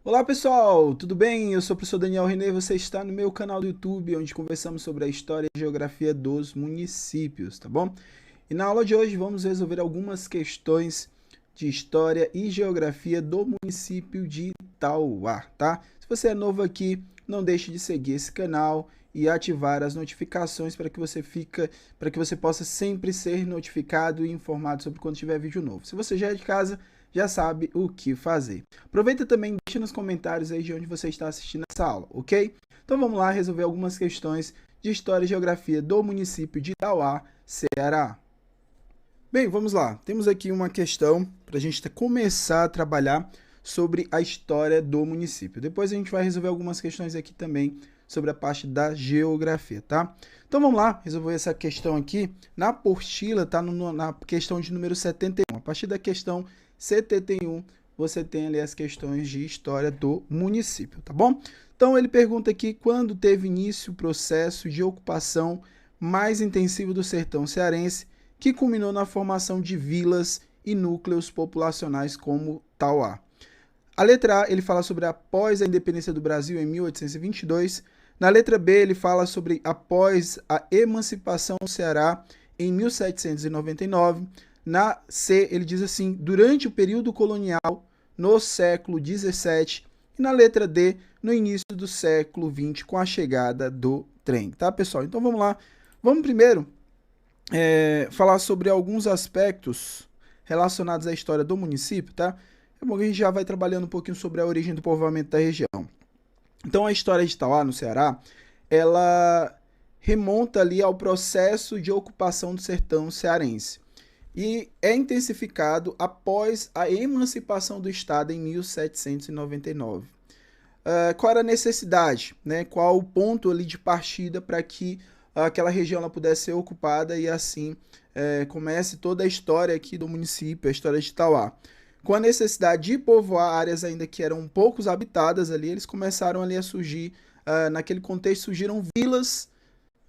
Olá pessoal, tudo bem? Eu sou o professor Daniel René, você está no meu canal do YouTube, onde conversamos sobre a história e geografia dos municípios, tá bom? E na aula de hoje vamos resolver algumas questões de história e geografia do município de Itauá, tá? Se você é novo aqui, não deixe de seguir esse canal e ativar as notificações para que você possa sempre ser notificado e informado sobre quando tiver vídeo novo. Se você já é de casa, já sabe o que fazer. Aproveita também e deixa nos comentários aí de onde você está assistindo essa aula, ok? Então vamos lá resolver algumas questões de história e geografia do município de Itauá, Ceará. Bem, vamos lá. Temos aqui uma questão para a gente começar a trabalhar sobre a história do município. Depois a gente vai resolver algumas questões aqui também sobre a parte da geografia, tá? Então vamos lá, resolver essa questão aqui. Na apostila, tá na questão de número 71. A partir da questão 71, você tem ali as questões de história do município, tá bom? Então ele pergunta aqui quando teve início o processo de ocupação mais intensivo do sertão cearense, que culminou na formação de vilas e núcleos populacionais como Tauá. A letra A, ele fala sobre após a independência do Brasil em 1822. Na letra B, ele fala sobre após a emancipação do Ceará em 1799. Na C, ele diz assim, durante o período colonial, no século XVII. E na letra D, no início do século XX, com a chegada do trem. Tá, pessoal? Então vamos lá. Vamos primeiro falar sobre alguns aspectos relacionados à história do município, tá? É bom que a gente já vai trabalhando um pouquinho sobre a origem do povoamento da região. Então, a história de Itauá, no Ceará, ela remonta ali ao processo de ocupação do sertão cearense e é intensificado após a emancipação do Estado em 1799. Qual era a necessidade, né? Qual o ponto ali de partida para que aquela região ela pudesse ser ocupada e assim comece toda a história aqui do município, a história de Itauá. Com a necessidade de povoar áreas ainda que eram poucos habitadas ali, eles começaram ali a surgir, naquele contexto surgiram vilas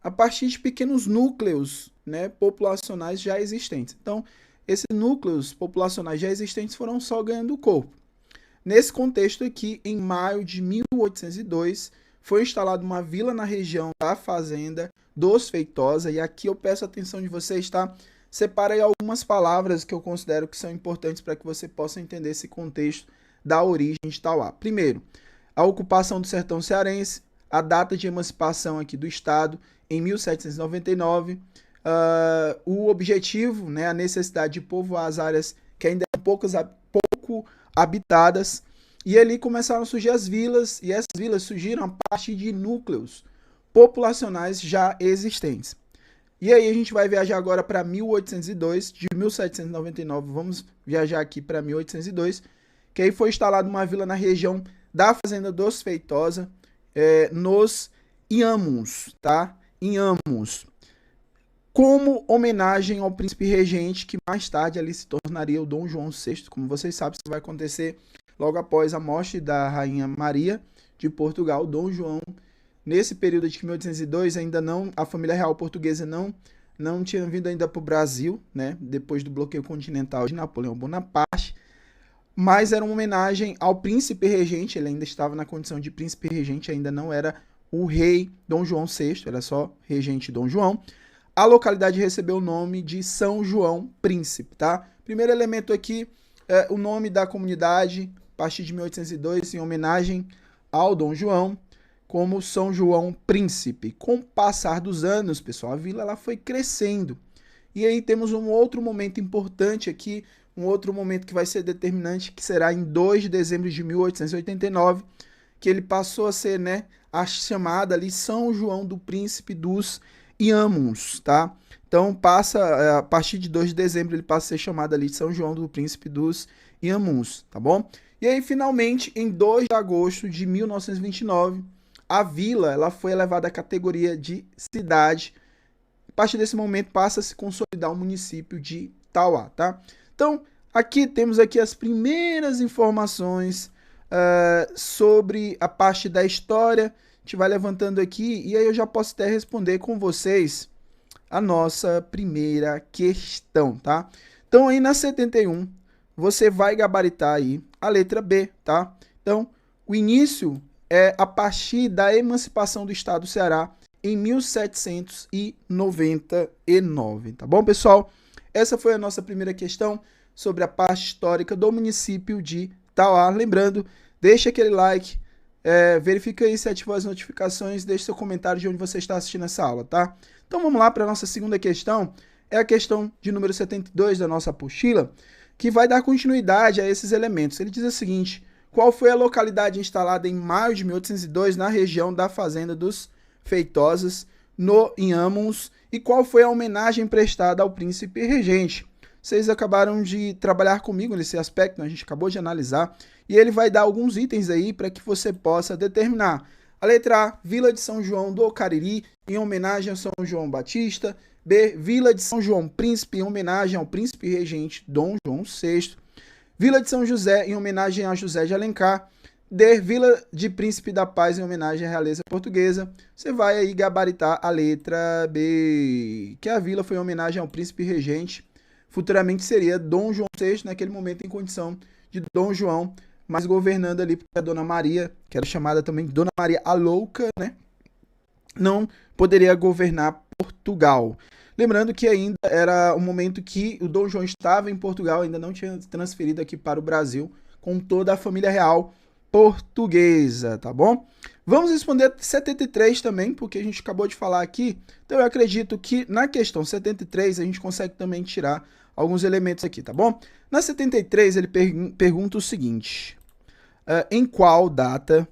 a partir de pequenos núcleos, né, populacionais já existentes. Então, esses núcleos populacionais já existentes foram só ganhando corpo. Nesse contexto aqui, em maio de 1802, foi instalada uma vila na região da Fazenda dos Feitosa, e aqui eu peço a atenção de vocês, tá? Separa aí algumas palavras que eu considero que são importantes para que você possa entender esse contexto da origem de Itauá. Primeiro, a ocupação do sertão cearense, a data de emancipação aqui do Estado, em 1799, o objetivo, né, a necessidade de povoar as áreas que ainda eram pouco habitadas, e ali começaram a surgir as vilas, e essas vilas surgiram a partir de núcleos populacionais já existentes. E aí a gente vai viajar agora para 1802, de 1799, vamos viajar aqui para 1802, que aí foi instalada uma vila na região da Fazenda dos Feitosa, nos Inhamuns, tá? Inhamuns. Como homenagem ao príncipe regente, que mais tarde ali se tornaria o Dom João VI. Como vocês sabem, isso vai acontecer logo após a morte da Rainha Maria de Portugal. Dom João, nesse período de 1802, ainda não, a família real portuguesa não tinha vindo ainda para o Brasil, né? Depois do bloqueio continental de Napoleão Bonaparte. Mas era uma homenagem ao príncipe regente, ele ainda estava na condição de príncipe regente, ainda não era o rei Dom João VI, era só regente Dom João. A localidade recebeu o nome de São João Príncipe, tá? Primeiro elemento aqui, o nome da comunidade, a partir de 1802, em homenagem ao Dom João, como São João Príncipe. Com o passar dos anos, pessoal, a vila ela foi crescendo. E aí temos um outro momento importante aqui, um outro momento que vai ser determinante, que será em 2 de dezembro de 1889, que ele passou a ser, né, a chamada ali São João do Príncipe dos Inhamuns, tá? Então passa, a partir de 2 de dezembro ele passa a ser chamado ali de São João do Príncipe dos Inhamuns, tá bom? E aí finalmente em 2 de agosto de 1929, a vila ela foi elevada à categoria de cidade. A partir desse momento passa a se consolidar o município de Itauá, tá? Então aqui temos aqui as primeiras informações sobre a parte da história. A gente vai levantando aqui e aí eu já posso até responder com vocês a nossa primeira questão, tá? Então aí na 71 você vai gabaritar aí a letra B, tá? Então O início é a partir da emancipação do estado do Ceará em 1799, tá bom, pessoal? Essa foi a nossa primeira questão sobre a parte histórica do município de Tauá. Lembrando, deixa aquele like, verifica aí se ativou as notificações, deixe seu comentário de onde você está assistindo essa aula, tá? Então vamos lá para a nossa segunda questão, é a questão de número 72 da nossa apostila, que vai dar continuidade a esses elementos. Ele diz o seguinte: qual foi a localidade instalada em maio de 1802 na região da Fazenda dos Feitosas, no Inhamuns, e qual foi a homenagem prestada ao príncipe regente? Vocês acabaram de trabalhar comigo nesse aspecto, a gente acabou de analisar, e ele vai dar alguns itens aí para que você possa determinar. A letra A, Vila de São João do Cariri, em homenagem a São João Batista. B, Vila de São João Príncipe, em homenagem ao príncipe regente Dom João VI. Vila de São José, em homenagem a José de Alencar. D, Vila de Príncipe da Paz, em homenagem à realeza portuguesa. Você vai aí gabaritar a letra B, que a vila foi em homenagem ao príncipe regente. Futuramente seria Dom João VI, naquele momento em condição de Dom João, mas governando ali porque a Dona Maria, que era chamada também Dona Maria a Louca, né, não poderia governar Portugal. Lembrando que ainda era o momento que o Dom João estava em Portugal, ainda não tinha transferido aqui para o Brasil, com toda a família real portuguesa, tá bom? Vamos responder 73 também, porque a gente acabou de falar aqui, então eu acredito que na questão 73 a gente consegue também tirar alguns elementos aqui, tá bom? Na 73 ele pergunta o seguinte: em qual data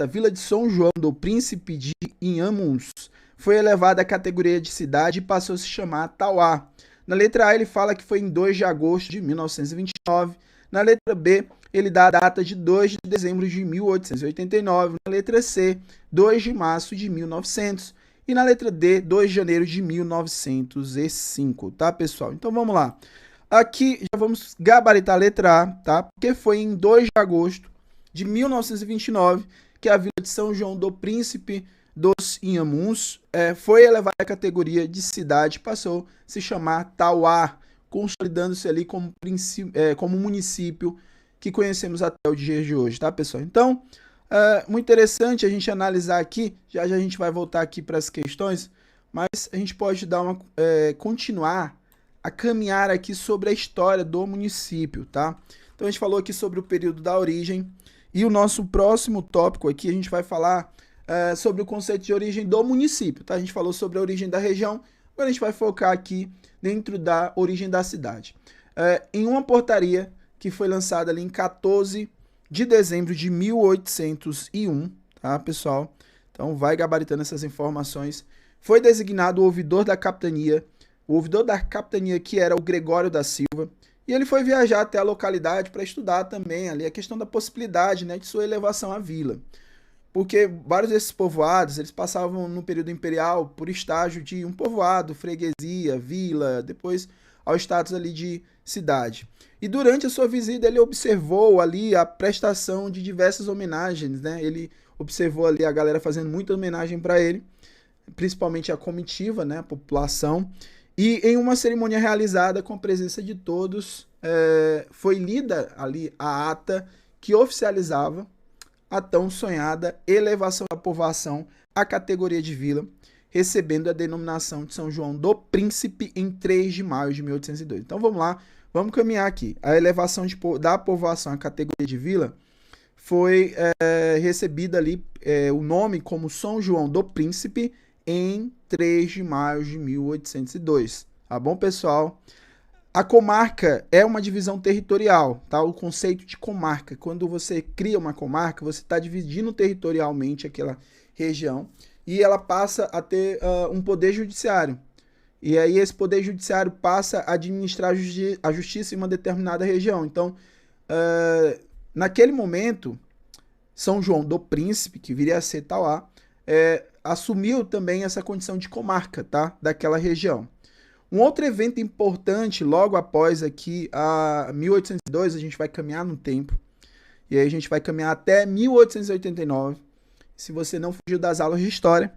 a Vila de São João do Príncipe de Inhamuns foi elevada à categoria de cidade e passou a se chamar Tauá? Na letra A ele fala que foi em 2 de agosto de 1929. Na letra B, ele dá a data de 2 de dezembro de 1889. Na letra C, 2 de março de 1900. E na letra D, 2 de janeiro de 1905, tá, pessoal? Então vamos lá. Aqui já vamos gabaritar a letra A, tá? Porque foi em 2 de agosto de 1929 que a Vila de São João do Príncipe dos Inhamuns foi elevada à categoria de cidade, passou a se chamar Tauá, consolidando-se ali como município que conhecemos até o dia de hoje, tá, pessoal? Então, muito interessante a gente analisar aqui, já a gente vai voltar aqui para as questões, mas a gente pode dar continuar a caminhar aqui sobre a história do município, tá? Então, a gente falou aqui sobre o período da origem, e o nosso próximo tópico aqui, a gente vai falar sobre o conceito de origem do município, tá? A gente falou sobre a origem da região, agora a gente vai focar aqui dentro da origem da cidade. Em uma portaria que foi lançada ali em 14 de dezembro de 1801, tá, pessoal? Então, vai gabaritando essas informações. Foi designado o ouvidor da capitania que era o Gregório da Silva, e ele foi viajar até a localidade para estudar também ali a questão da possibilidade, né, de sua elevação à vila. Porque vários desses povoados, eles passavam no período imperial por estágio de um povoado, freguesia, vila, depois ao status ali de cidade. E durante a sua visita ele observou ali a prestação de diversas homenagens, né? Ele observou ali a galera fazendo muita homenagem para ele, principalmente a comitiva, né, a população. E em uma cerimônia realizada com a presença de todos, foi lida ali a ata que oficializava a tão sonhada elevação da povoação à categoria de vila, recebendo a denominação de São João do Príncipe em 3 de maio de 1802. Então vamos lá, vamos caminhar aqui. A elevação da povoação à categoria de vila foi recebida ali o nome como São João do Príncipe em 3 de maio de 1802. Tá bom, pessoal? A comarca é uma divisão territorial, tá? O conceito de comarca, quando você cria uma comarca, você está dividindo territorialmente aquela região e ela passa a ter um poder judiciário. E aí esse poder judiciário passa a administrar a justiça em uma determinada região. Então, naquele momento, São João do Príncipe, que viria a ser Tauá, assumiu também essa condição de comarca, tá? Daquela região. Um outro evento importante, logo após aqui, a 1802, a gente vai caminhar no tempo, e aí a gente vai caminhar até 1889. Se você não fugiu das aulas de história,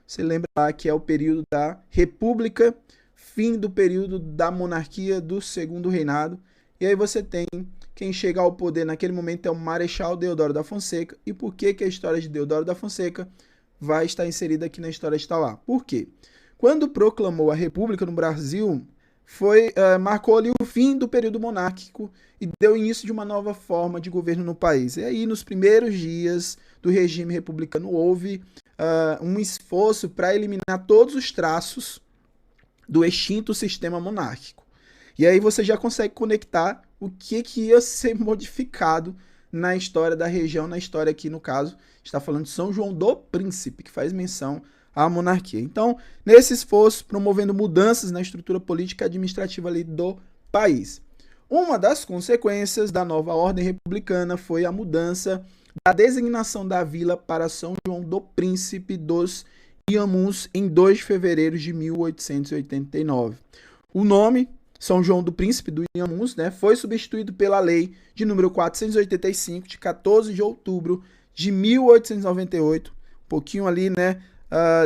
você lembra lá que é o período da República, fim do período da monarquia do Segundo Reinado, E aí você tem quem chega ao poder naquele momento é o Marechal Deodoro da Fonseca. E por que que a história de Deodoro da Fonseca vai estar inserida aqui na história de Tauá? Por quê? Quando proclamou a República no Brasil, marcou ali o fim do período monárquico e deu início de uma nova forma de governo no país. E aí, nos primeiros dias do regime republicano, houve um esforço para eliminar todos os traços do extinto sistema monárquico. E aí você já consegue conectar o que ia ser modificado na história da região, na história aqui, no caso, está falando de São João do Príncipe, que faz menção à monarquia. Então, nesse esforço, promovendo mudanças na estrutura política e administrativa ali do país. Uma das consequências da nova ordem republicana foi a mudança da designação da vila para São João do Príncipe dos Inhamuns em 2 de fevereiro de 1889. O nome São João do Príncipe do Inhamuns, né, foi substituído pela lei de número 485 de 14 de outubro de 1898, um pouquinho ali, né,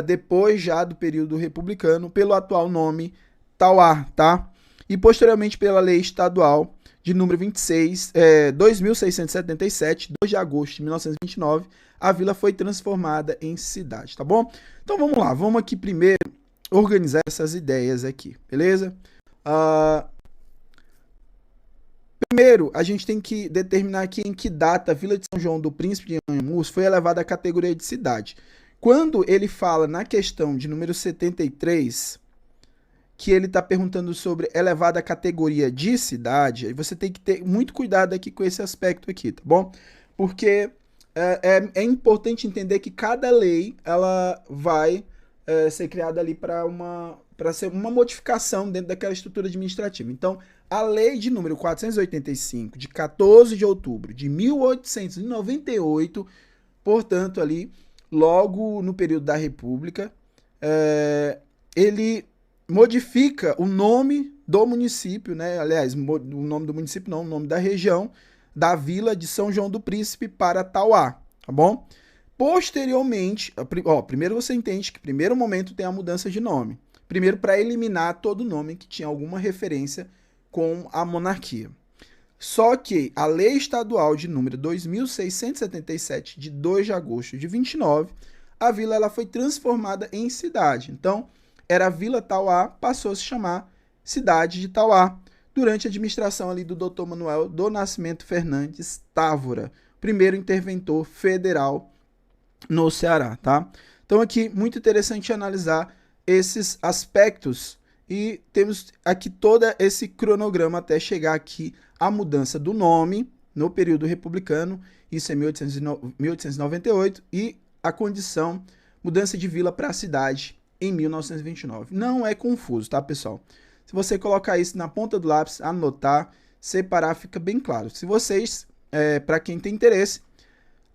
depois já do período republicano, pelo atual nome Tauá, tá? E posteriormente pela lei estadual de número 2677, 2 de agosto de 1929, a vila foi transformada em cidade, tá bom? Então vamos lá, vamos aqui primeiro organizar essas ideias aqui, beleza? Primeiro, a gente tem que determinar aqui em que data a Vila de São João do Príncipe de Inhamuns foi elevada à categoria de cidade. Quando ele fala na questão de número 73, que ele está perguntando sobre elevada à categoria de cidade, aí você tem que ter muito cuidado aqui com esse aspecto aqui, tá bom? Porque é importante entender que cada lei ela vai ser criada ali para ser uma modificação dentro daquela estrutura administrativa. Então, a lei de número 485, de 14 de outubro de 1898, portanto, ali, logo no período da República, ele modifica o nome do município, né? Aliás, o nome do município não, o nome da região, da vila de São João do Príncipe para Tauá, tá bom? Posteriormente, primeiro você entende que primeiro momento tem a mudança de nome. Primeiro para eliminar todo nome que tinha alguma referência com a monarquia. Só que a lei estadual de número 2677, de 2 de agosto de 29, a vila ela foi transformada em cidade. Então, era Vila Tauá, passou a se chamar Cidade de Tauá, durante a administração ali do Dr. Manuel do Nascimento Fernandes Távora, primeiro interventor federal no Ceará, tá? Então aqui, muito interessante analisar esses aspectos e temos aqui todo esse cronograma até chegar aqui a mudança do nome no período republicano, isso é 1898, e a condição, mudança de vila para cidade em 1929. Não é confuso, tá, pessoal? Se você colocar isso na ponta do lápis, anotar, separar, fica bem claro. Se vocês, para quem tem interesse,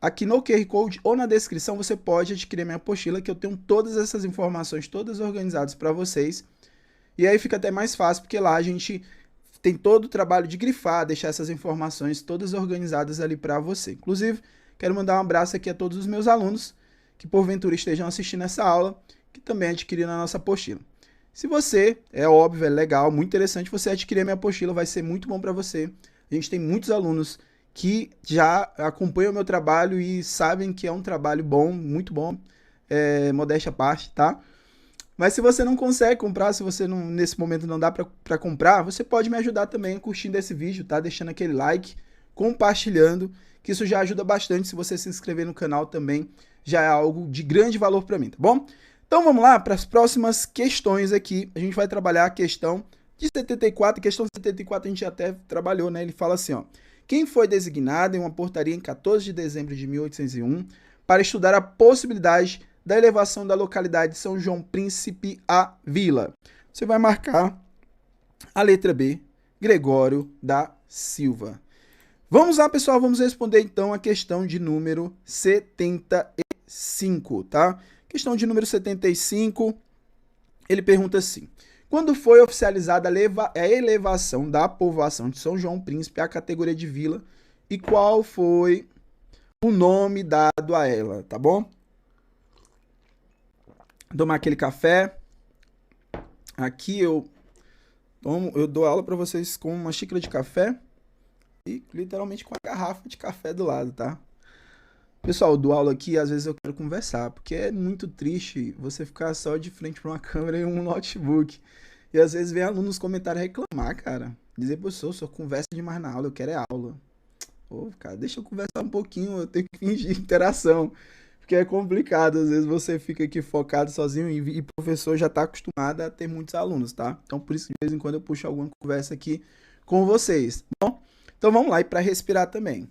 aqui no QR Code ou na descrição você pode adquirir minha apostila, que eu tenho todas essas informações, todas organizadas para vocês. E aí fica até mais fácil, porque lá a gente tem todo o trabalho de grifar, deixar essas informações todas organizadas ali para você. Inclusive, quero mandar um abraço aqui a todos os meus alunos que porventura estejam assistindo essa aula, que também adquiriram a nossa apostila. Se você, é óbvio, é legal, muito interessante você adquirir a minha apostila, vai ser muito bom para você. A gente tem muitos alunos que já acompanham o meu trabalho e sabem que é um trabalho bom, muito bom, modéstia à parte, tá? Mas se você não consegue comprar, se você não, nesse momento não dá para comprar, você pode me ajudar também curtindo esse vídeo, tá? Deixando aquele like, compartilhando, que isso já ajuda bastante. Se você se inscrever no canal também, já é algo de grande valor para mim, tá bom? Então vamos lá para as próximas questões aqui. A gente vai trabalhar a questão de 74, a questão 74 a gente até trabalhou, né? Ele fala assim, ó. Quem foi designado em uma portaria em 14 de dezembro de 1801 para estudar a possibilidade da elevação da localidade de São João Príncipe à vila? Você vai marcar a letra B, Gregório da Silva. Vamos lá, pessoal, vamos responder então a questão de número 75, tá? Questão de número 75, ele pergunta assim: quando foi oficializada a elevação da povoação de São João Príncipe à categoria de vila e qual foi o nome dado a ela, tá bom? Tomar aquele café. Aqui eu dou aula para vocês com uma xícara de café e literalmente com a garrafa de café do lado, tá? Pessoal, eu dou aula aqui, às vezes eu quero conversar, porque é muito triste você ficar só de frente para uma câmera e um notebook. E às vezes vem aluno nos comentários reclamar, cara. Dizer, professor, só conversa demais na aula, eu quero é aula. Ô, cara, deixa eu conversar um pouquinho, eu tenho que fingir interação. Porque é complicado, às vezes você fica aqui focado sozinho e o professor já está acostumado a ter muitos alunos, tá? Então por isso que de vez em quando eu puxo alguma conversa aqui com vocês, tá bom? Então vamos lá e para respirar também.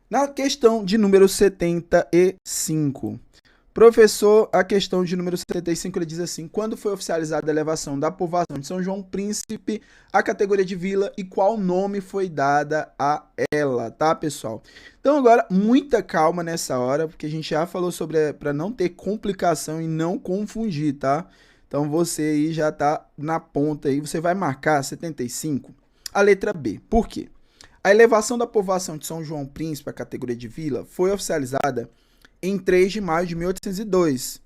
Na questão de número 75, professor, a questão de número 75, ele diz assim: quando foi oficializada a elevação da povoação de São João Príncipe à categoria de vila e qual nome foi dada a ela, tá, pessoal? Então agora, muita calma nessa hora, porque a gente já falou sobre, para não ter complicação e não confundir, tá? Então você aí já tá na ponta aí, você vai marcar 75, a letra B. Por quê? A elevação da povoação de São João Príncipe à categoria de vila foi oficializada em 3 de maio de 1802.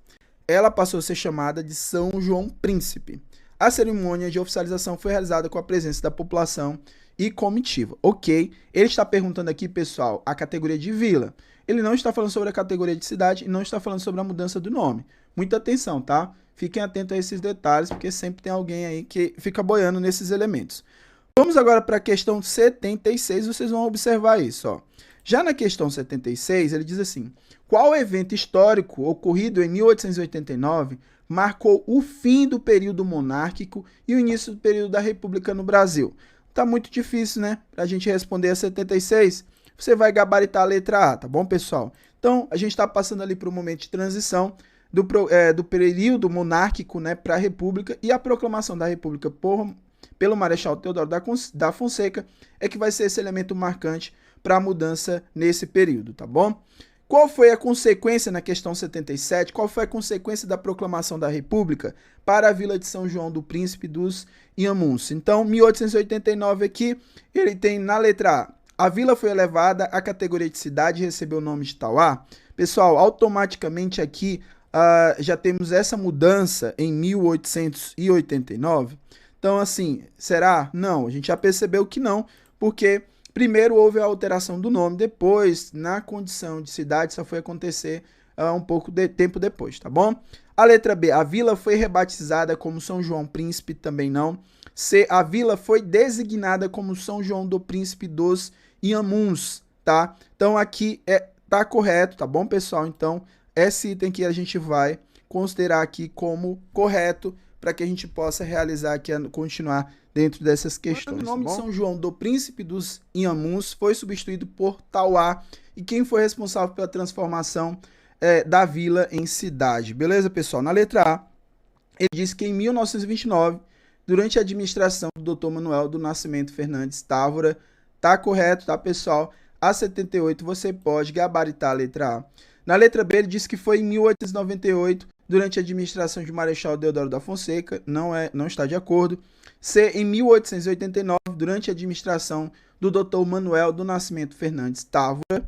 Ela passou a ser chamada de São João Príncipe. A cerimônia de oficialização foi realizada com a presença da população e comitiva. Ok, ele está perguntando aqui, pessoal, a categoria de vila. Ele não está falando sobre a categoria de cidade e não está falando sobre a mudança do nome. Muita atenção, tá? Fiquem atentos a esses detalhes, porque sempre tem alguém aí que fica boiando nesses elementos. Vamos agora para a questão 76, vocês vão observar isso, ó. Já na questão 76, ele diz assim: qual evento histórico ocorrido em 1889 marcou o fim do período monárquico e o início do período da República no Brasil? Tá muito difícil, né? Para a gente responder a 76, você vai gabaritar a letra A, tá bom, pessoal? Então, a gente está passando ali para o momento de transição do período monárquico, né, para a República, e a proclamação da República pelo Marechal Deodoro da Fonseca é que vai ser esse elemento marcante para a mudança nesse período, tá bom? Qual foi a consequência na questão 77? Qual foi a consequência da proclamação da República para a Vila de São João do Príncipe dos Inhamuns? Então, 1889 aqui, ele tem na letra A, a vila foi elevada à categoria de cidade e recebeu o nome de Tauá. Pessoal, automaticamente aqui já temos essa mudança em 1889. Então, assim, será? Não, a gente já percebeu que não, porque primeiro houve a alteração do nome, depois, na condição de cidade, só foi acontecer um pouco de tempo depois, tá bom? A letra B, a vila foi rebatizada como São João Príncipe, também não. C, a vila foi designada como São João do Príncipe dos Inhamuns, tá? Então aqui tá correto, tá bom, pessoal? Então, esse item que a gente vai considerar aqui como correto, para que a gente possa realizar aqui, continuar dentro dessas questões. O nome de São João do Príncipe dos Inhamuns foi substituído por Tauá, e quem foi responsável pela transformação da vila em cidade. Beleza, pessoal? Na letra A, ele diz que em 1929, durante a administração do Dr. Manuel do Nascimento Fernandes Távora, tá correto, tá, pessoal? A 78 você pode gabaritar a letra A. Na letra B, ele diz que foi em 1898, durante a administração de Marechal Deodoro da Fonseca, não está de acordo. C, em 1889, durante a administração do Dr. Manuel do Nascimento Fernandes Távora,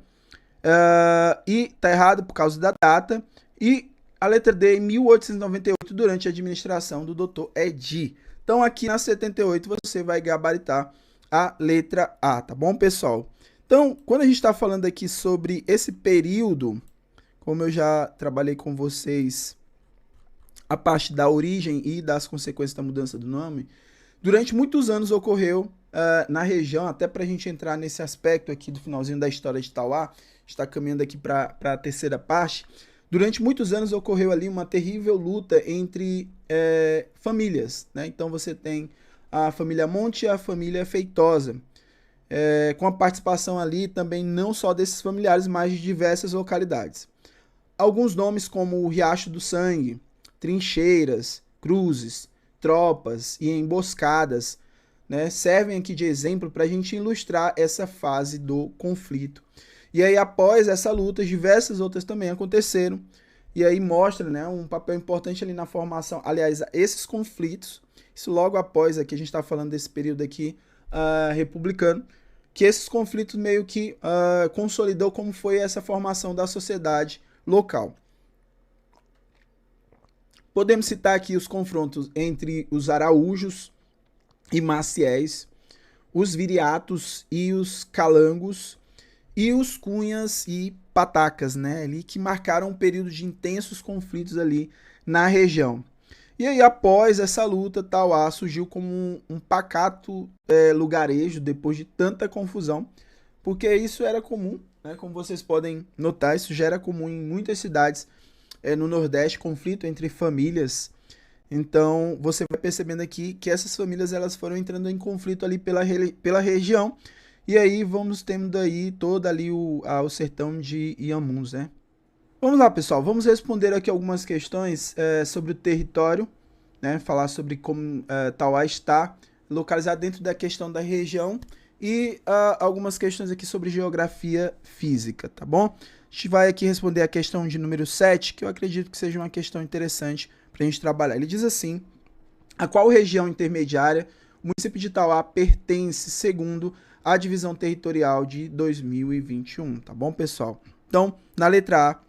e está errado por causa da data. E a letra D, em 1898, durante a administração do Dr. Edi. Então, aqui na 78, você vai gabaritar a letra A, tá bom, pessoal? Então, quando a gente está falando aqui sobre esse período, como eu já trabalhei com vocês, a parte da origem e das consequências da mudança do nome, durante muitos anos ocorreu na região, até para a gente entrar nesse aspecto aqui do finalzinho da história de Tauá, está caminhando aqui para a terceira parte. Durante muitos anos ocorreu ali uma terrível luta entre famílias, né? Então você tem a família Monte e a família Feitosa, com a participação ali também não só desses familiares, mas de diversas localidades. Alguns nomes como o Riacho do Sangue, trincheiras, cruzes, tropas e emboscadas, né, servem aqui de exemplo para a gente ilustrar essa fase do conflito. E aí, após essa luta, diversas outras também aconteceram, e aí mostra, né, um papel importante ali na formação, aliás, esses conflitos, isso logo após aqui, a gente está falando desse período aqui republicano, que esses conflitos meio que consolidou como foi essa formação da sociedade local. Podemos citar aqui os confrontos entre os araújos e maciéis, os viriatos e os calangos e os cunhas e patacas, né, ali que marcaram um período de intensos conflitos ali na região. E aí, após essa luta, Tauá surgiu como um pacato lugarejo depois de tanta confusão, porque isso era comum, né? Como vocês podem notar, isso já era comum em muitas cidades no Nordeste, conflito entre famílias. Então, você vai percebendo aqui que essas famílias elas foram entrando em conflito ali pela região, e aí vamos tendo aí todo ali o sertão de Inhamuns, né? Vamos lá, pessoal, vamos responder aqui algumas questões sobre o território, né? Falar sobre como Tauá está localizado dentro da questão da região e algumas questões aqui sobre geografia física, tá bom? A gente vai aqui responder a questão de número 7, que eu acredito que seja uma questão interessante para a gente trabalhar. Ele diz assim: a qual região intermediária o município de Tauá pertence segundo a divisão territorial de 2021, tá bom, pessoal? Então, na letra A,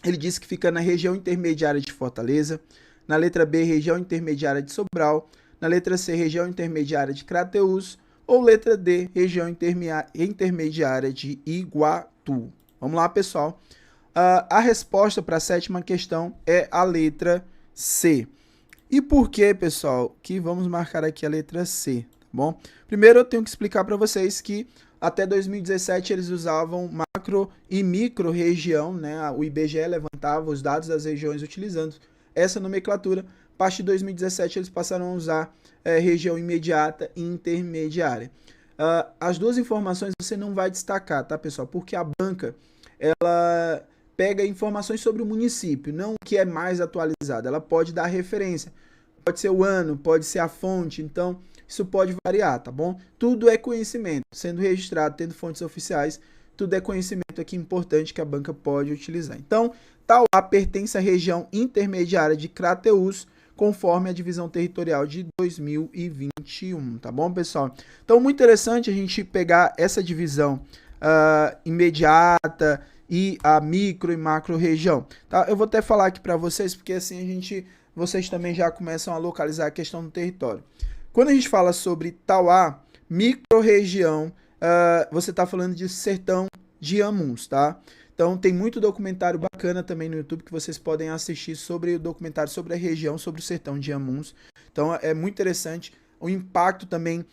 ele diz que fica na região intermediária de Fortaleza, na letra B, região intermediária de Sobral, na letra C, região intermediária de Crateús, ou letra D, região intermediária de Iguatu. Vamos lá, pessoal. A resposta para a sétima questão é a letra C. E por que, pessoal, que vamos marcar aqui a letra C, tá bom? Primeiro eu tenho que explicar para vocês que até 2017 eles usavam macro e micro região, né? O IBGE levantava os dados das regiões utilizando essa nomenclatura. A partir de 2017 eles passaram a usar região imediata e intermediária. As duas informações você não vai destacar, tá, pessoal? Porque a banca, ela pega informações sobre o município, não o que é mais atualizado. Ela pode dar referência, pode ser o ano, pode ser a fonte, então isso pode variar, tá bom? Tudo é conhecimento, sendo registrado, tendo fontes oficiais, tudo é conhecimento aqui importante que a banca pode utilizar. Então, Tauá pertence à região intermediária de Crateús, conforme a divisão territorial de 2021, tá bom, pessoal? Então, muito interessante a gente pegar essa divisão imediata e a micro e macro região, tá? Eu vou até falar aqui para vocês, porque assim vocês também já começam a localizar a questão do território. Quando a gente fala sobre Tauá, micro-região, você está falando de sertão de Inhamuns, tá? Então tem muito documentário bacana também no YouTube que vocês podem assistir sobre o documentário sobre a região, sobre o sertão de Inhamuns. Então é muito interessante o impacto também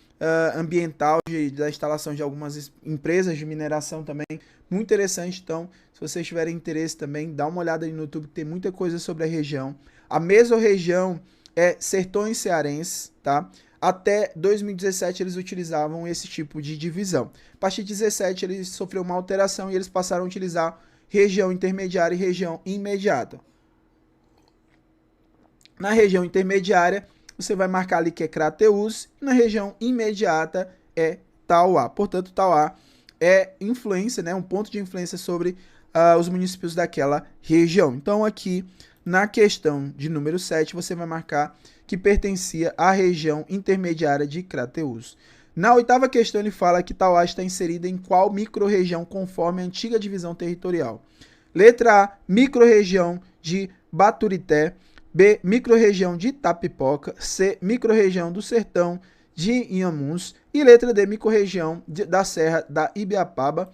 ambiental da instalação de algumas empresas de mineração também, muito interessante. Então, se vocês tiverem interesse também, dá uma olhada aí no YouTube, que tem muita coisa sobre a região. A mesorregião é sertões cearenses, tá? Até 2017 eles utilizavam esse tipo de divisão. A partir de 2017 eles sofreram uma alteração e eles passaram a utilizar região intermediária e região imediata. Na região intermediária, você vai marcar ali que é Crateús, e na região imediata é Tauá. Portanto, Tauá é influência, né, um ponto de influência sobre os municípios daquela região. Então, aqui na questão de número 7, você vai marcar que pertencia à região intermediária de Crateús. Na oitava questão, ele fala que Tauá está inserida em qual microrregião conforme a antiga divisão territorial. Letra A, microrregião de Baturité. B, microrregião de Itapipoca. C, microrregião do Sertão de Inhamuns. E letra D, microrregião da Serra da Ibiapaba.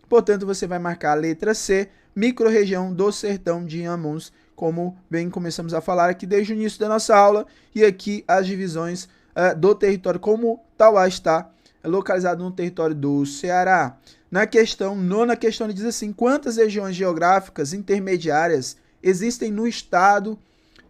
Portanto, você vai marcar a letra C, microrregião do Sertão de Inhamuns, como bem começamos a falar aqui desde o início da nossa aula. E aqui as divisões do território, como Tauá está localizado no território do Ceará. Na questão, nona questão, ele diz assim: quantas regiões geográficas intermediárias existem no estado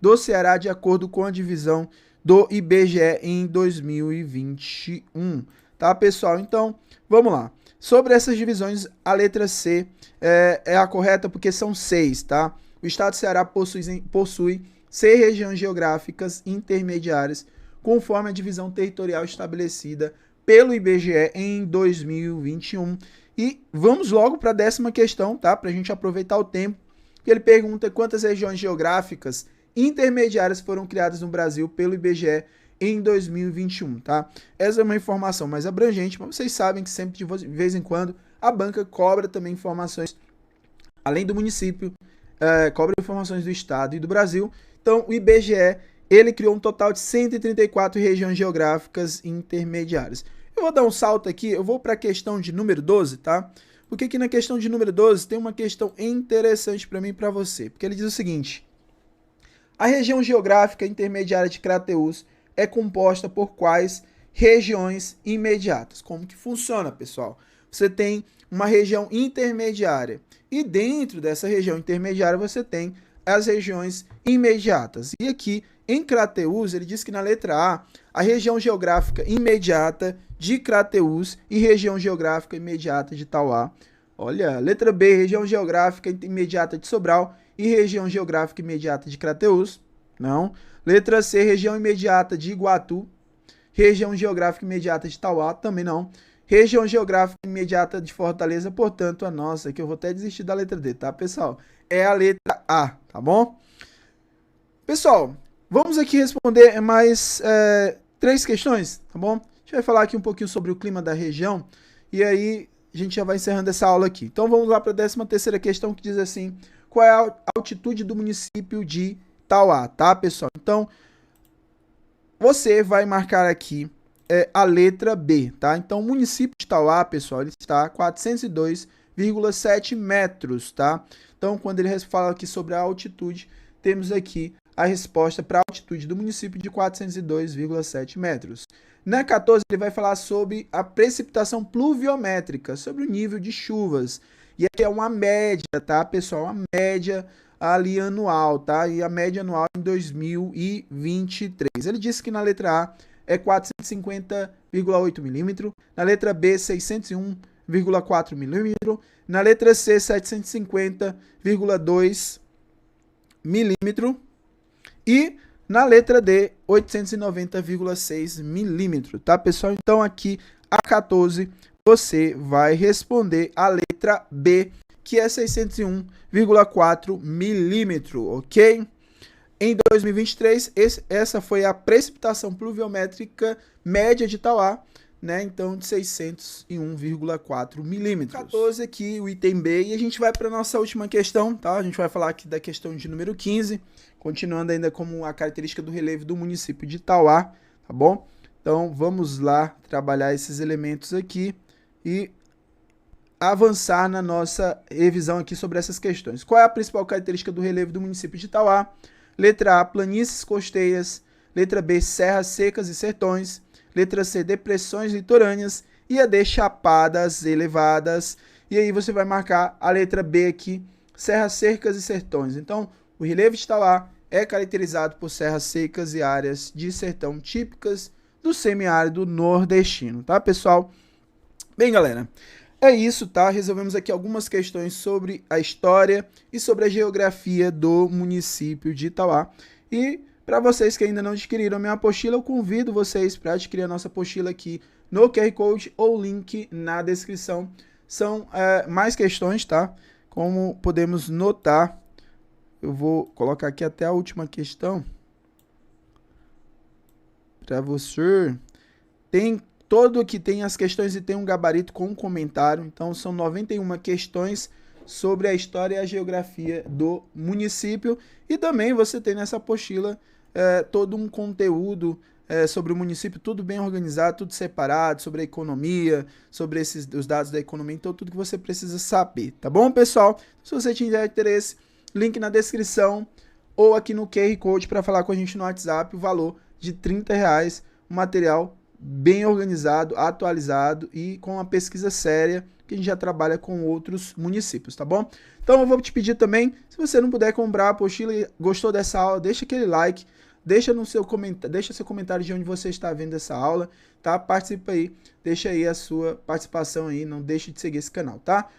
do Ceará de acordo com a divisão do IBGE em 2021, tá, pessoal? Então, vamos lá. Sobre essas divisões, a letra C é a correta porque são 6, tá? O estado do Ceará possui 6 regiões geográficas intermediárias, conforme a divisão territorial estabelecida pelo IBGE em 2021. E vamos logo para a 10ª questão, tá? Para a gente aproveitar o tempo. Ele pergunta quantas regiões geográficas intermediárias foram criadas no Brasil pelo IBGE em 2021, tá? Essa é uma informação mais abrangente, mas vocês sabem que sempre de vez em quando a banca cobra também informações, além do município, cobra informações do estado e do Brasil. Então, o IBGE, ele criou um total de 134 regiões geográficas intermediárias. eu vou dar um salto aqui, eu vou para a questão de número 12, tá? Porque aqui na questão de número 12 tem uma questão interessante para mim e para você. Porque ele diz o seguinte: a região geográfica intermediária de Crateús é composta por quais regiões imediatas? Como que funciona, pessoal? Você tem uma região intermediária e dentro dessa região intermediária você tem as regiões imediatas. E aqui em Crateús ele diz que na letra a região geográfica imediata de Crateús e região geográfica imediata de Tauá. Olha, letra B, região geográfica imediata de Sobral e região geográfica imediata de Crateús. Não. Letra C, região imediata de Iguatu. Região geográfica imediata de Tauá, também não. Região geográfica imediata de Fortaleza, portanto, a nossa, aqui eu vou até desistir da letra D, tá, pessoal? É a letra A, tá bom? Pessoal, vamos aqui responder mais 3 questões, tá bom? A gente vai falar aqui um pouquinho sobre o clima da região e aí a gente já vai encerrando essa aula aqui. Então vamos lá para a 13ª questão que diz assim: qual é a altitude do município de Tauá, tá, pessoal? Então, você vai marcar aqui a letra B, tá? Então, o município de Tauá, pessoal, ele está a 402,7 metros, tá? Então, quando ele fala aqui sobre a altitude, temos aqui a resposta para a altitude do município de 402,7 metros. Na 14, ele vai falar sobre a precipitação pluviométrica, sobre o nível de chuvas. E aqui é uma média, tá, pessoal? Uma média ali anual, tá? E a média anual em 2023. Ele disse que na letra A é 450,8 milímetros, na letra B 601,4 milímetros, na letra C 750,2 milímetros e na letra D 890,6 milímetros, tá, pessoal? Então aqui a 14 você vai responder a letra B, que é 601,4 milímetros, ok? Em 2023, essa foi a precipitação pluviométrica média de Tauá, né? Então, de 601,4 milímetros. 14 aqui, o item B, e a gente vai para a nossa última questão, tá? A gente vai falar aqui da questão de número 15, continuando ainda como a característica do relevo do município de Tauá, tá bom? Então, vamos lá trabalhar esses elementos aqui e avançar na nossa revisão aqui sobre essas questões. Qual é a principal característica do relevo do município de Tauá? Letra A, planícies costeiras. Letra B, serras secas e sertões. Letra C, depressões litorâneas. E a D, chapadas elevadas. E aí você vai marcar a letra B aqui, serras secas e sertões. Então, o relevo de Tauá é caracterizado por serras secas e áreas de sertão típicas do semiárido nordestino, tá, pessoal? Bem, galera, é isso, tá? Resolvemos aqui algumas questões sobre a história e sobre a geografia do município de Tauá. E para vocês que ainda não adquiriram a minha apostila, eu convido vocês para adquirir a nossa apostila aqui no QR Code ou link na descrição. São mais questões, tá? Como podemos notar, eu vou colocar aqui até a última questão para você. Tem as questões e tem um gabarito com um comentário. Então, são 91 questões sobre a história e a geografia do município. E também você tem nessa apostila todo um conteúdo sobre o município, tudo bem organizado, tudo separado, sobre a economia, sobre os dados da economia. Então, tudo que você precisa saber, tá bom, pessoal? Se você tiver interesse, link na descrição ou aqui no QR Code para falar com a gente no WhatsApp, o valor de R$30, um material bem organizado, atualizado e com uma pesquisa séria que a gente já trabalha com outros municípios, tá bom? Então eu vou te pedir também, se você não puder comprar a apostila e gostou dessa aula, deixa aquele like, deixa seu comentário de onde você está vendo essa aula, tá? Participa aí, deixa aí a sua participação aí, não deixe de seguir esse canal, tá?